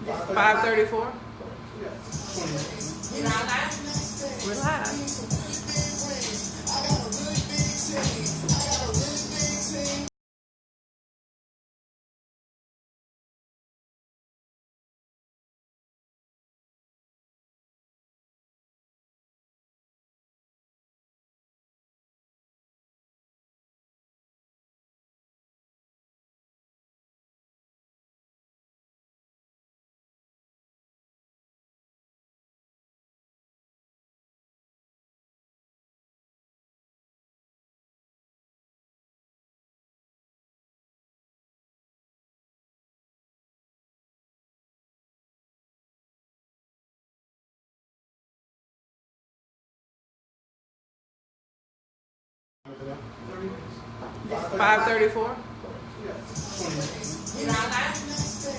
5:34. We're not live? We're live. We're 5:34. not live?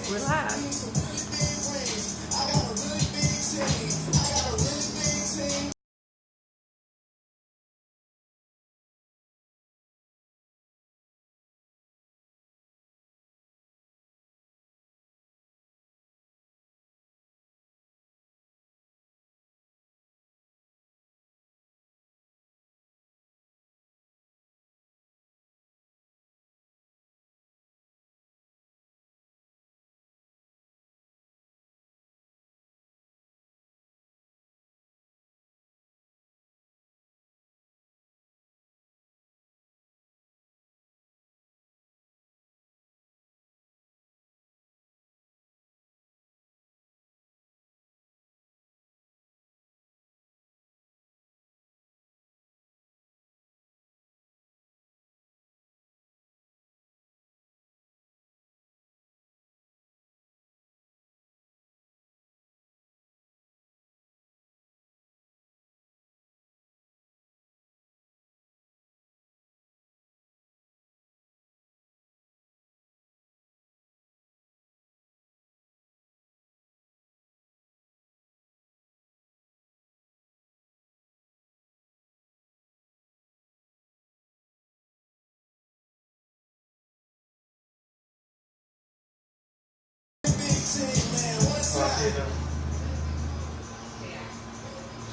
We're live.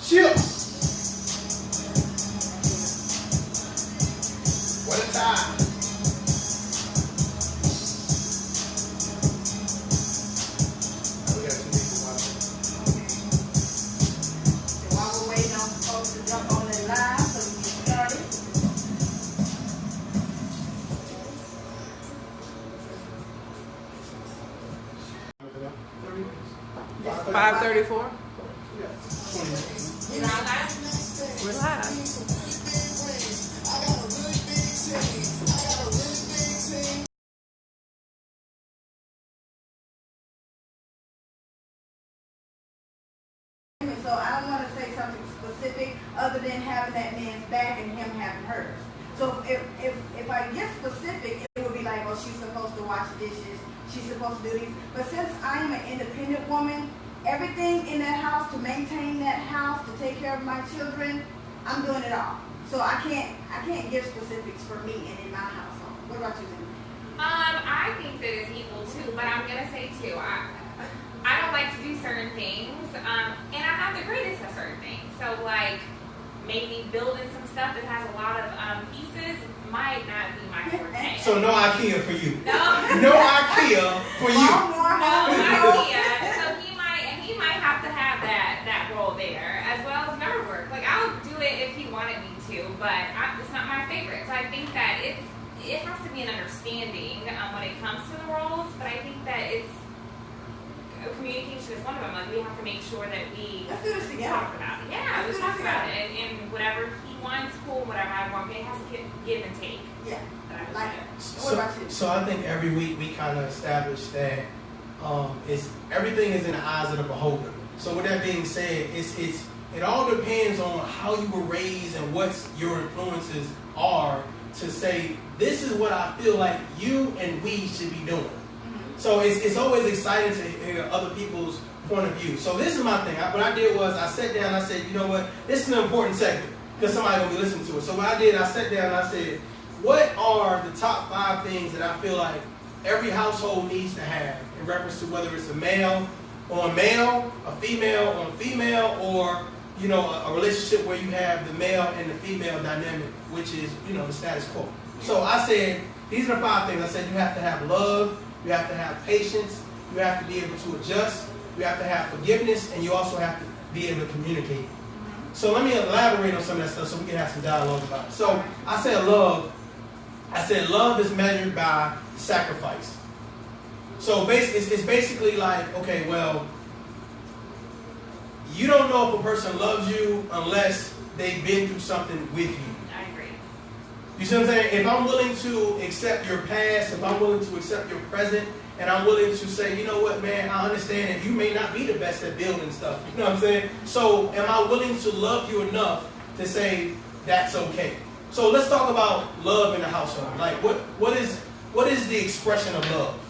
Chill. What a time. We got 2 people watching. So while we're waiting on folks to jump on the live so we can get started. We're 5:34. not live? We're live. So I don't want to say something specific other than having that man's back and him having hers. So if I get specific, it would be like, well, she's supposed to wash dishes, she's supposed to do these. But since I am an independent woman, everything in that house to maintain that house, to take care of my children, I'm doing it all. So I can't give specifics for me and in my household. What about you, Linda? I think that it's equal too, but I'm gonna say too, I don't like to do certain things, and I have the greatest at certain things. So like maybe building some stuff that has a lot of pieces might not be my forte. So no IKEA for you. No, No IKEA for you. no idea. So he might have to have that role there as well as yard work. Like I'll do it if he wanted me to, but it's not my favorite. So I think that it has to be an understanding when it comes to the roles. But I think that communication is one of them. Like we have to make sure that we Let's do this together. talk about it. Yeah, let's talk about it. And whatever he wants, cool. Whatever I want, it has to give and take. Yeah, That I would like say. that. What about you? So I think every week we kind of establish that everything is in the eyes of the beholder. So with that being said, it all depends on how you were raised and what your influences are to say, this is what I feel like you and we should be doing. So it's always exciting to hear other people's point of view. So this is my thing. What I did was I sat down and I said, you know what, this is an important segment because somebody's going to be listening to it. So what I did, I sat down and I said, what are the top 5 things that I feel like every household needs to have, in reference to whether it's a male on male, a female on female, or a relationship where you have the male and the female dynamic, which is the status quo. So I said these are the 5 things. I said you have to have love, you have to have patience, you have to be able to adjust, you have to have forgiveness, and you also have to be able to communicate. So let me elaborate on some of that stuff so we can have some dialogue about it. So I said love is measured by sacrifice. So it's basically like, okay, well, you don't know if a person loves you unless they've been through something with you. I agree. You see what I'm saying? If I'm willing to accept your past, if I'm willing to accept your present, and I'm willing to say, you know what, man, I understand that you may not be the best at building stuff. You know what I'm saying? So am I willing to love you enough to say that's okay? So let's talk about love in the household. Like what is the expression of love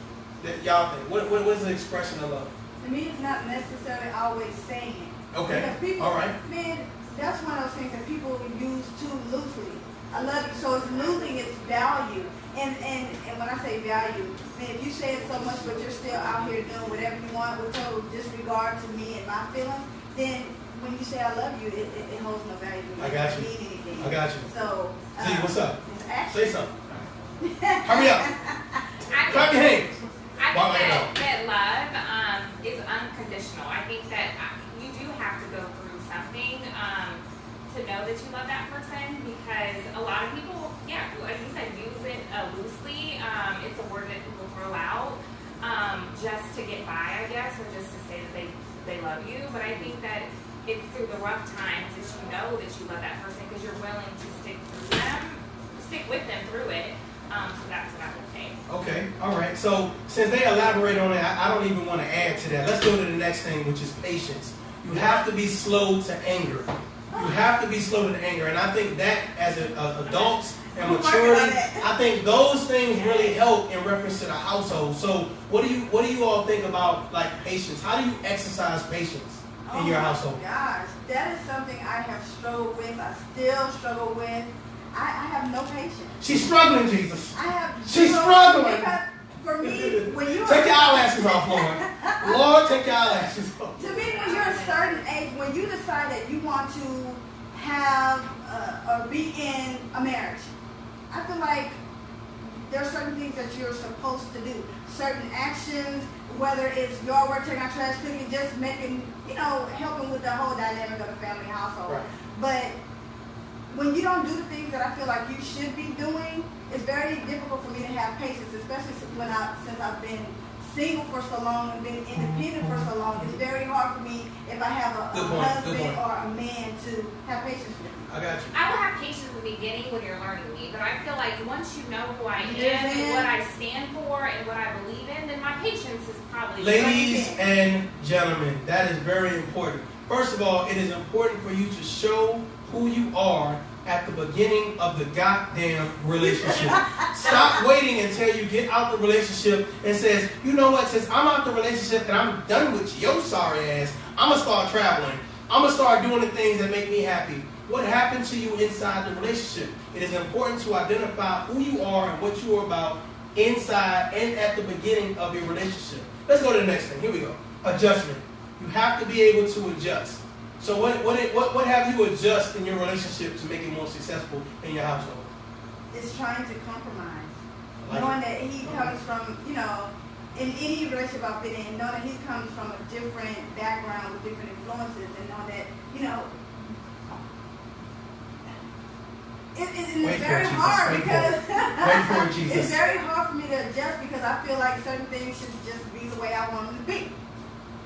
that y'all think? What is the expression of love? To me, it's not necessarily always saying it. Okay. Because people, all right. Man, that's one of those things that people use too loosely. I love you, so it's losing its value. And when I say value, man, if you say it so much, but you're still out here doing whatever you want with total disregard to me and my feelings, then when you say I love you, it holds no value. I got you. It doesn't mean anything. I got you. So, Z, what's up? Actually, Say something. Hurry up. Clap your hands. I think that love is unconditional. I think that you do have to go through something to know that you love that person, because a lot of people, like you said, use it loosely. It's a word that people throw out just to get by, I guess, or just to say that they love you. But I think that it's through the rough times that you know that you love that person, because you're willing to stick with them through it. So that's what I would say. Okay, all right. So since they elaborate on it, I don't even want to add to that. Let's go to the next thing, which is patience. You have to be slow to anger. You have to be slow to anger. And I think that as adults and maturity, I think those things really help in reference to the household. So what do you all think about like patience? How do you exercise patience in your household? Oh my gosh, that is something I have struggled with. I still struggle with. I have no patience. She's struggling, Jesus. She's struggling. Because for me, when you take your eyelashes off, Lord. Lord, take your eyelashes off. To me, when you're a certain age, when you decide that you want to have or be in a marriage, I feel like there are certain things that you're supposed to do. Certain actions, whether it's yard work, taking out trash, cooking, just making, helping with the whole dynamic of the family household. Right. But when you don't do the things that I feel like you should be doing, it's very difficult for me to have patience, especially since I've been single for so long and been independent for so long. It's very hard for me if I have a husband or a man to have patience with me. I got you. I will have patience in the beginning when you're learning me, but I feel like once you know who I am and what I stand for and what I believe in, then my patience is probably... Ladies and gentlemen, that is very important. First of all, it is important for you to show who you are at the beginning of the goddamn relationship. Stop waiting until you get out the relationship and says, you know what, since I'm out the relationship and I'm done with your sorry ass, I'm going to start traveling. I'm going to start doing the things that make me happy. What happened to you inside the relationship? It is important to identify who you are and what you are about inside and at the beginning of your relationship. Let's go to the next thing. Here we go. Adjustment. You have to be able to adjust. So what have you adjust in your relationship to make it more successful in your household? It's trying to compromise. Knowing that he comes from, in any relationship I've been in, knowing that he comes from a different background with different influences, and knowing that, it's very hard because it's very hard for me to adjust because I feel like certain things should just be the way I want them to be.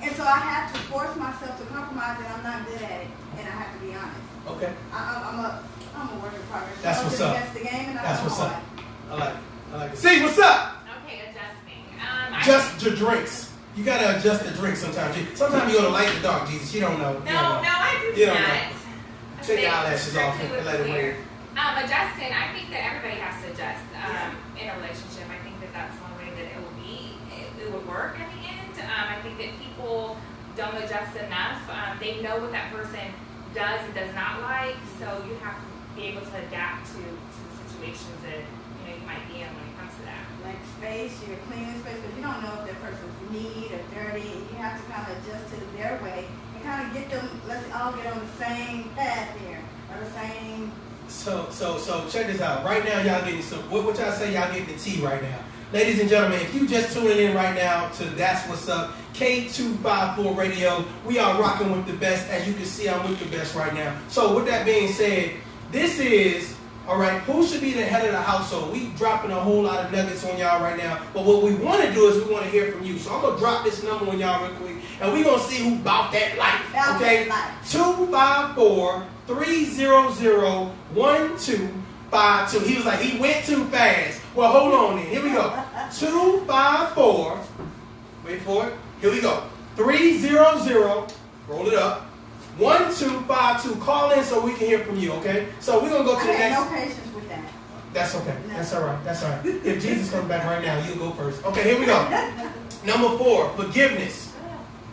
And so I have to force myself to compromise, and I'm not good at it. And I have to be honest. Okay. I'm a work in progress. That's what's up. That's the game, and that's what's up. I like it. See, what's up? Okay, adjusting. Adjust your drinks. You gotta adjust the drink sometimes. Sometimes you go to light the dark, Jesus. You don't know. No, I do not. Take your eyelashes off and let it wave. Adjusting, I think that everybody has to adjust in a relationship. I think that that's one way that it would work in the end. I think that people don't adjust enough. They know what that person does and does not like, so you have to be able to adapt to situations that you might be in when it comes to to that? Like space, you're cleaning space, but you don't know if that person's neat or dirty, and you have to kind of adjust to their way and kind of get them. Let's all get on the same path here, or the same. So check this out. Right now, y'all getting some. What y'all say? Y'all getting the tea right now, ladies and gentlemen. If you just tuning in right now to That's What's Up, K254 Radio, we are rocking with the best. As you can see, I'm with the best right now. So with that being said, this is. All right, who should be the head of the household? We dropping a whole lot of nuggets on y'all right now. But what we want to do is we want to hear from you. So I'm going to drop this number on y'all real quick. And we're going to see who bought that life. Okay? 254-300-1252. He was like, he went too fast. Well, hold on then. Here we go. 254. Wait for it. Here we go. 300. Roll it up. 1252. Call in so we can hear from you, okay? So we're going to go to the next. I have no patience with that. That's okay. No. That's all right. That's all right. If Jesus comes back right now, you'll go first. Okay, here we go. Number 4, forgiveness.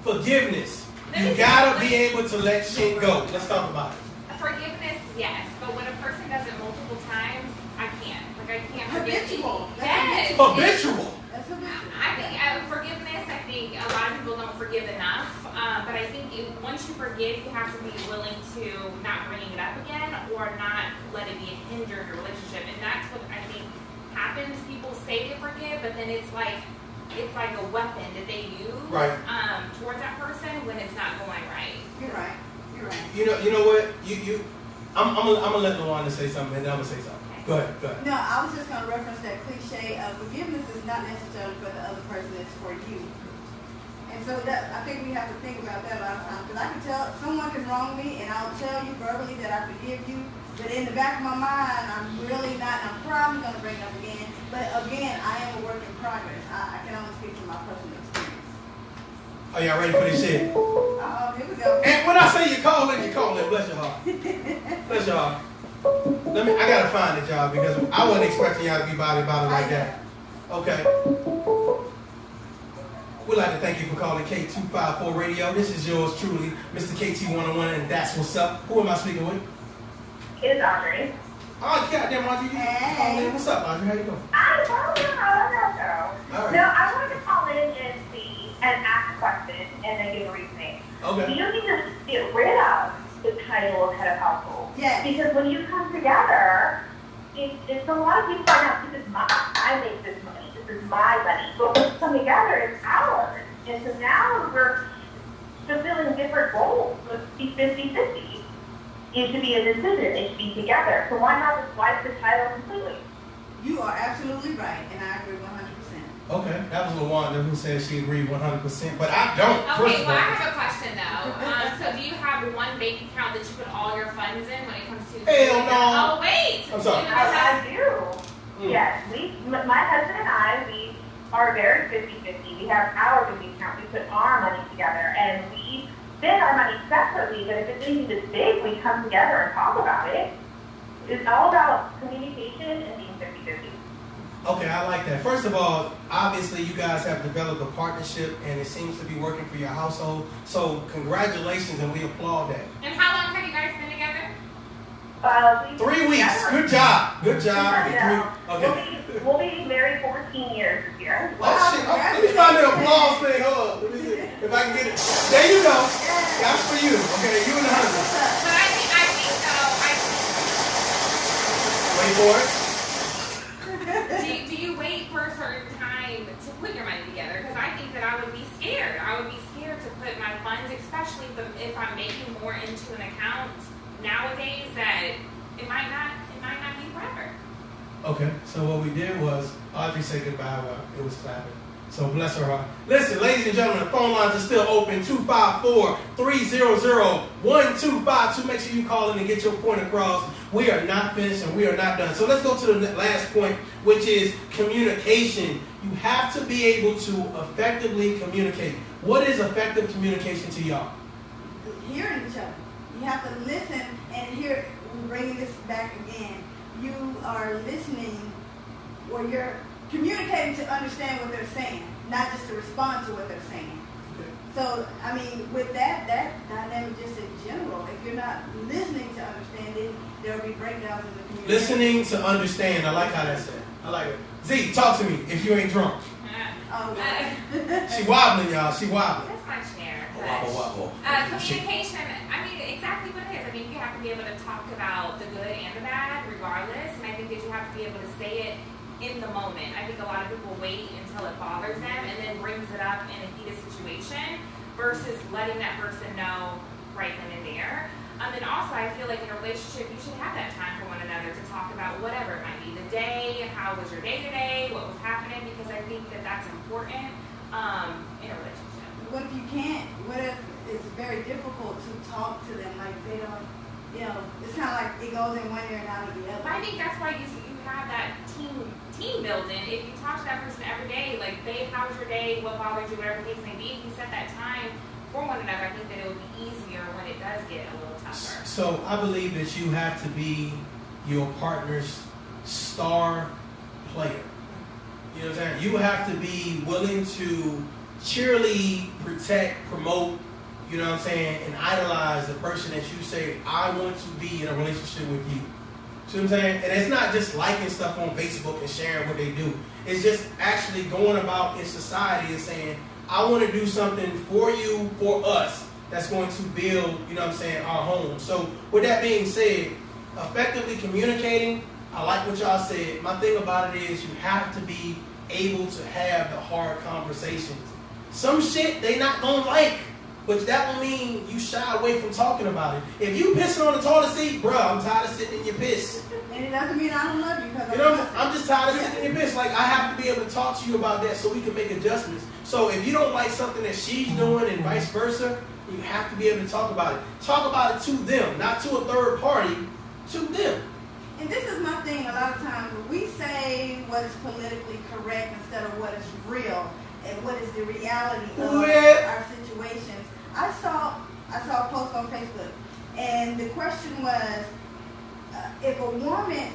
Forgiveness. You got to be able to let shit go. Let's talk about it. Forgiveness, yes. But when a person does it multiple times, I can't. Like, I can't forgive Habitual. people. Yes. Habitual. That's habitual. I think forgiveness, I think a lot of people don't forgive enough. But I think once you forgive, you have to be willing to not bringing it up again or not let it be a hinder in your relationship. And that's what I think happens. People say they forgive, but then it's like a weapon that they use towards that person when it's not going right. You're right. You're right. You know what? I'm gonna let Luana say something, and then I'm gonna say something. Okay. Go ahead. No, I was just gonna reference that cliche of forgiveness is not necessarily for the other person; it's for you. And so that I think we have to think about that a lot of times. Because I can tell someone can wrong me, and I'll tell you verbally that I forgive you, but in the back of my mind, I'm really not. And I'm probably gonna bring it up again. But again, I am a work in progress. I can only speak from my personal experience. Are y'all ready for this shit? Here we go. And when I say you call in, bless your heart. Bless your heart. I gotta find it, y'all, because I wasn't expecting y'all to be about it like that. Okay. We'd like to thank you for calling K254 Radio. This is yours truly, Mr. KT101, and that's what's up. Who am I speaking with? It's Audrey. Oh, goddamn, Audrey. Hey. What's up, Audrey? How you doing? I don't know how that girl. All right. No, I wanted to call in and see and ask a question and then give a reasoning. Okay. Do you need to get rid of the title of head of household? Yes. Because when you come together, it's a lot of people find out this is mine. I make this money. This is my money. But when we come together, it's ours. And so now we're fulfilling different roles. So it's 50-50. It should be a decision. It should be together. So why not just wipe the title completely? You are absolutely right, and I agree 100%. Okay, that was LaWanda who said she agreed 100%, but I don't. Okay, well, I have a question though. So do you have one bank account that you put all your funds in when it comes to? Hell no. Oh wait. I'm sorry. I do. Yes, my husband and I, we are very 50-50. We have our bank account. We put our money together, and we spend our money separately. But if it's anything this big, we come together and talk about it. It's all about communication and being 50-50. Okay, I like that. First of all, obviously you guys have developed a partnership and it seems to be working for your household. So congratulations and we applaud that. And how long have you guys been together? 3 weeks. Good job. Good job. Yeah. Okay. We'll be married 14 years this year. Oh shit. Let me find the applause thing. Hold on. Let me see if I can get it. There you go. That's for you. Okay, you and the husband. But I think Wait for it. do you wait for a certain time to put your money together? Because I think that I would be scared. I would be scared to put my funds, especially if I'm making more into an account nowadays, that it might not be forever. Okay, so what we did was Audrey said goodbye while it was clapping. So bless her heart. Listen, ladies and gentlemen, the phone lines are still open. 254-300-1252. Make sure you call in and get your point across. We are not finished and we are not done. So let's go to the last point, which is communication. You have to be able to effectively communicate. What is effective communication to y'all? Hearing each other. You have to listen and hear. We're bringing this back again. You are listening, or you're communicating to understand what they're saying, not just to respond to what they're saying. Okay. So, I mean, with that dynamic just in general, if you're not listening to understand it, there will be breakdowns in the communication. Listening to understand. I like how that's said. I like it. Z, talk to me if you ain't drunk. Oh, She wobbling, y'all. She wobbling. That's my chair. Wobble. Communication, I mean, exactly what it is. I mean, you have to be able to talk about the good and the bad, regardless. And I think that you have to be able to say it in the moment. I think a lot of people wait until it bothers them and then brings it up in a heated situation versus letting that person know right then and there. And then also, I feel like in a relationship, you should have that time for one another to talk about whatever it might be. The day, how was your day today, what was happening, because I think that that's important in a relationship. what if you can't? What if it's very difficult to talk to them? Like they don't, it's kind of like it goes in one ear and out of the other. But I think that's why you have that team building. If you talk to that person every day, like, babe, how was your day? What bothered you? Whatever the case may be. If you set that time for one another, I think that it would be easier when it does get a little tougher. So I believe that you have to be your partner's star player. You know what I'm saying? You have to be willing to cheerlead, protect, promote, you know what I'm saying, and idolize the person that you say, I want to be in a relationship with you. See what I'm saying? And it's not just liking stuff on Facebook and sharing what they do. It's just actually going about in society and saying, I want to do something for you, for us, that's going to build, you know what I'm saying, our home. So with that being said, effectively communicating, I like what y'all said. My thing about it is you have to be able to have the hard conversations. Some shit they not gonna like, but that will mean you shy away from talking about it. If you pissing on the toilet seat, bro, I'm tired of sitting in your piss. And it doesn't mean I don't love you. You know what I'm saying? I'm just tired of sitting in your piss. Like, I have to be able to talk to you about that so we can make adjustments. So if you don't like something that she's doing and vice versa, you have to be able to talk about it. Talk about it to them, not to a third party, to them. And this is my thing. A lot of times we say what is politically correct instead of what is real and what is the reality of our situations. I saw a post on Facebook, and the question was, if a woman,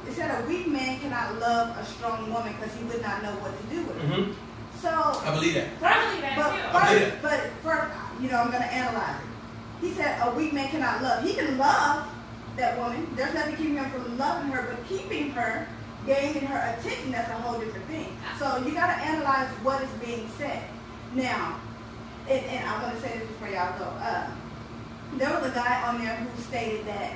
it said a weak man cannot love a strong woman because he would not know what to do with her. Mm-hmm. So I believe that. I believe that too. But first, I'm going to analyze it. He said a weak man cannot love. He can love that woman. There's nothing keeping him from loving her, but keeping her, gaining her attention, that's a whole different thing. So you got to analyze what is being said. Now, and I'm going to say this before y'all go. There was a guy on there who stated that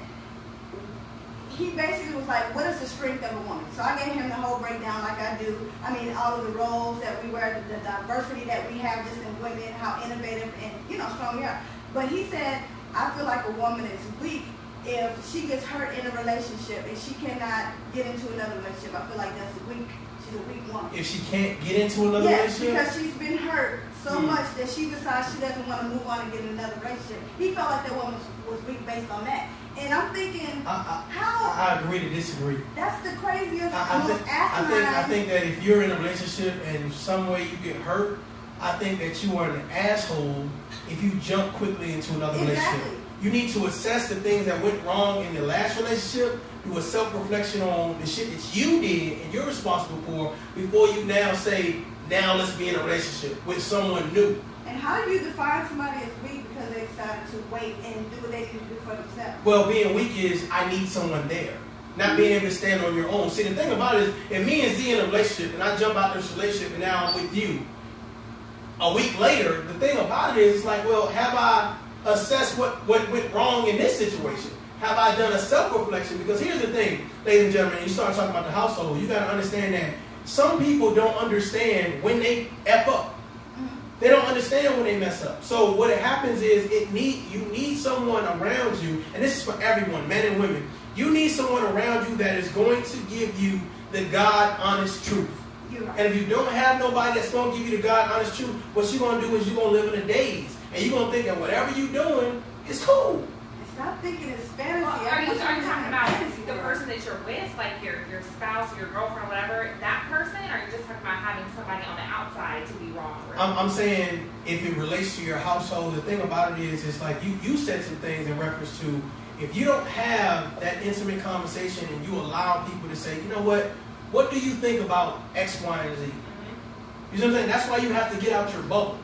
he basically was like, what is the strength of a woman? So I gave him the whole breakdown like I do. I mean, all of the roles that we wear, the diversity that we have just in women, how innovative and, strong we are. But he said, I feel like a woman is weak if she gets hurt in a relationship and she cannot get into another relationship. I feel like that's weak. She's a weak woman. If she can't get into another relationship? Yes, because she's been hurt so much that she decides she doesn't want to move on and get in another relationship. He felt like that woman was weak based on that. And I'm thinking, I agree to disagree. That's the craziest, I think that if you're in a relationship and some way you get hurt, I think that you are an asshole if you jump quickly into another relationship. You need to assess the things that went wrong in the last relationship, do a self-reflection on the shit that you did and you're responsible for before you now say, now let's be in a relationship with someone new. And how do you define somebody as weak because they decided to wait and do what they need to do for themselves? Well, being weak is I need someone there. Not being able to stand on your own. See, the thing about it is, if me and Z in a relationship and I jump out this relationship and now I'm with you, a week later, the thing about it is like, well, have I assessed what went wrong in this situation? Have I done a self-reflection? Because here's the thing, ladies and gentlemen, you start talking about the household, you got to understand that some people don't understand when they F up. They don't understand when they mess up. So what happens is you need someone around you, and this is for everyone, men and women. You need someone around you that is going to give you the God-honest truth. And if you don't have nobody that's going to give you the God-honest truth, what you're going to do is you're going to live in a daze. And you're going to think that whatever you're doing is cool. Stop thinking it's fantasy. Well, are you talking about the person that you're with, like your spouse, your girlfriend, whatever, that person? Or are you just talking about having somebody on the outside to be wrong with? I'm saying if it relates to your household, the thing about it is like you said some things in reference to if you don't have that intimate conversation and you allow people to say, you know what do you think about X, Y, and Z? You know what I'm saying? That's why you have to get out your bubble.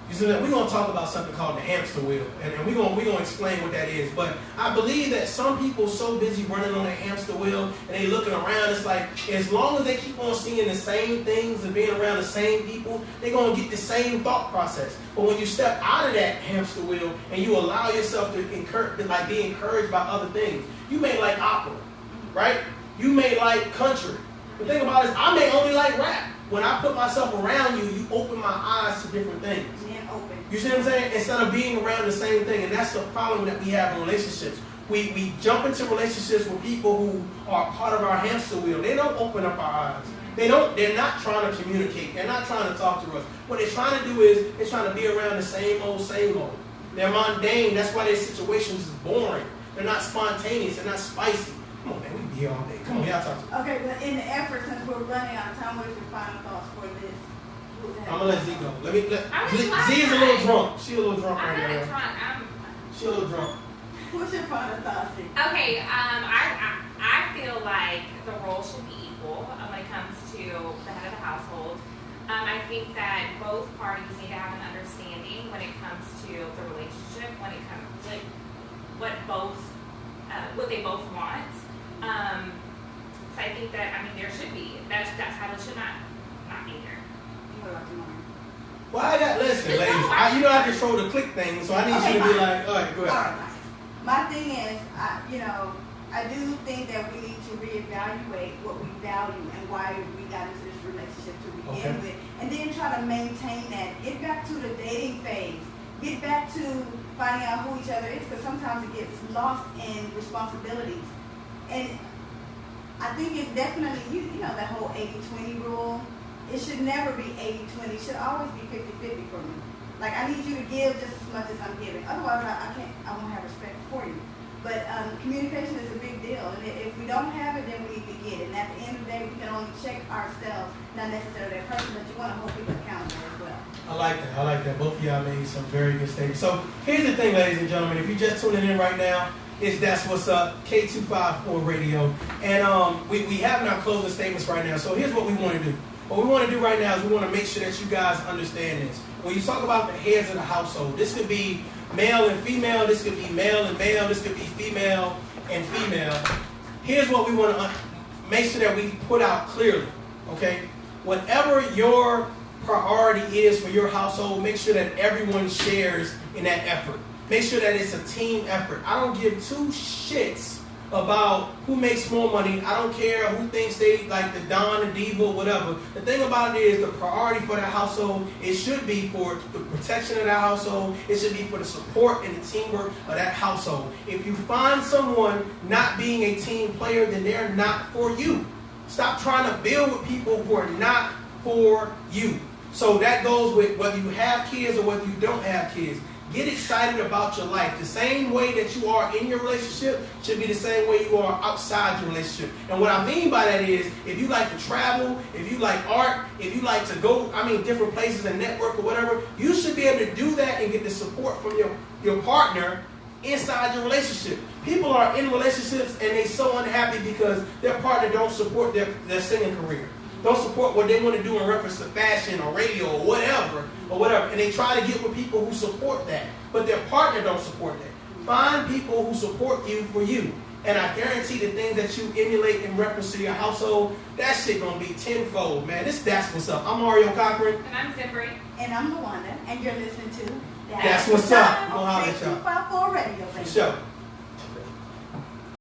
You see that? We're going to talk about something called the hamster wheel, and we're going to explain what that is. But I believe that some people are so busy running on a hamster wheel, and they looking around, it's like, as long as they keep on seeing the same things and being around the same people, they're going to get the same thought process. But when you step out of that hamster wheel and you allow yourself to be encouraged by other things, you may like opera, right? You may like country. The thing about it is, I may only like rap. When I put myself around you, you open my eyes to different things. You see what I'm saying? Instead of being around the same thing. And that's the problem that we have in relationships. We jump into relationships with people who are part of our hamster wheel. They don't open up our eyes. They're not trying to communicate. They're not trying to talk to us. What they're trying to do is they're trying to be around the same old, same old. They're mundane. That's why their situations is boring. They're not spontaneous. They're not spicy. Come on, man. We be here all day. Come on, y'all talk to me. Okay, but in the effort, since we're running out of time, what is your final thoughts for this? I'm gonna let Z go. Z is a little drunk. She a little drunk right now. I'm not drunk. She a little drunk. What's your final thoughts? Okay, I feel like the roles should be equal when it comes to the head of the household. I think that both parties need to have an understanding when it comes to the relationship, when it comes to what they both want. So I think that there should be that's how it should not be there. Well, listen, ladies. I control the click thing, so I need you to be like, all right, go ahead. All right. My thing is, I do think that we need to reevaluate what we value and why we got into this relationship to begin with, and then try to maintain that. Get back to the dating phase. Get back to finding out who each other is, because sometimes it gets lost in responsibilities. And I think it's definitely, that whole 80-20 rule. It should never be 80-20. It should always be 50-50 for me. Like, I need you to give just as much as I'm giving. Otherwise, I won't have respect for you. But communication is a big deal. And if we don't have it, then we need to get it. And at the end of the day, we can only check ourselves, not necessarily that person, but you want to hold people accountable as well. I like that. Both of y'all made some very good statements. So here's the thing, ladies and gentlemen. If you're just tuning in right now, it's That's What's Up, K254 Radio. And we have our closing statements right now. So here's what we want to do. What we want to do right now is we want to make sure that you guys understand this. When you talk about the heads of the household, this could be male and female, this could be male and male, this could be female and female. Here's what we want to make sure that we put out clearly, okay? Whatever your priority is for your household, make sure that everyone shares in that effort. Make sure that it's a team effort. I don't give two shits about who makes more money. I don't care who thinks they like the Don, the Diva, whatever. The thing about it is the priority for the household, it should be for the protection of that household. It should be for the support and the teamwork of that household. If you find someone not being a team player, then they're not for you. Stop trying to build with people who are not for you. So that goes with whether you have kids or whether you don't have kids. Get excited about your life. The same way that you are in your relationship should be the same way you are outside your relationship. And what I mean by that is, if you like to travel, if you like art, if you like to go, different places and network or whatever, you should be able to do that and get the support from your partner inside your relationship. People are in relationships and they're so unhappy because their partner don't support their singing career. Don't support what they want to do in reference to fashion or radio or whatever. And they try to get with people who support that. But their partner don't support that. Find people who support you for you. And I guarantee the things that you emulate in reference to your household, that shit gonna be tenfold, man. That's What's Up. I'm Mario Cochran. And I'm Zippery. And I'm Luanda. And you're listening to That's What's Up. We'll holler at y'all. K254 Radio. For sure.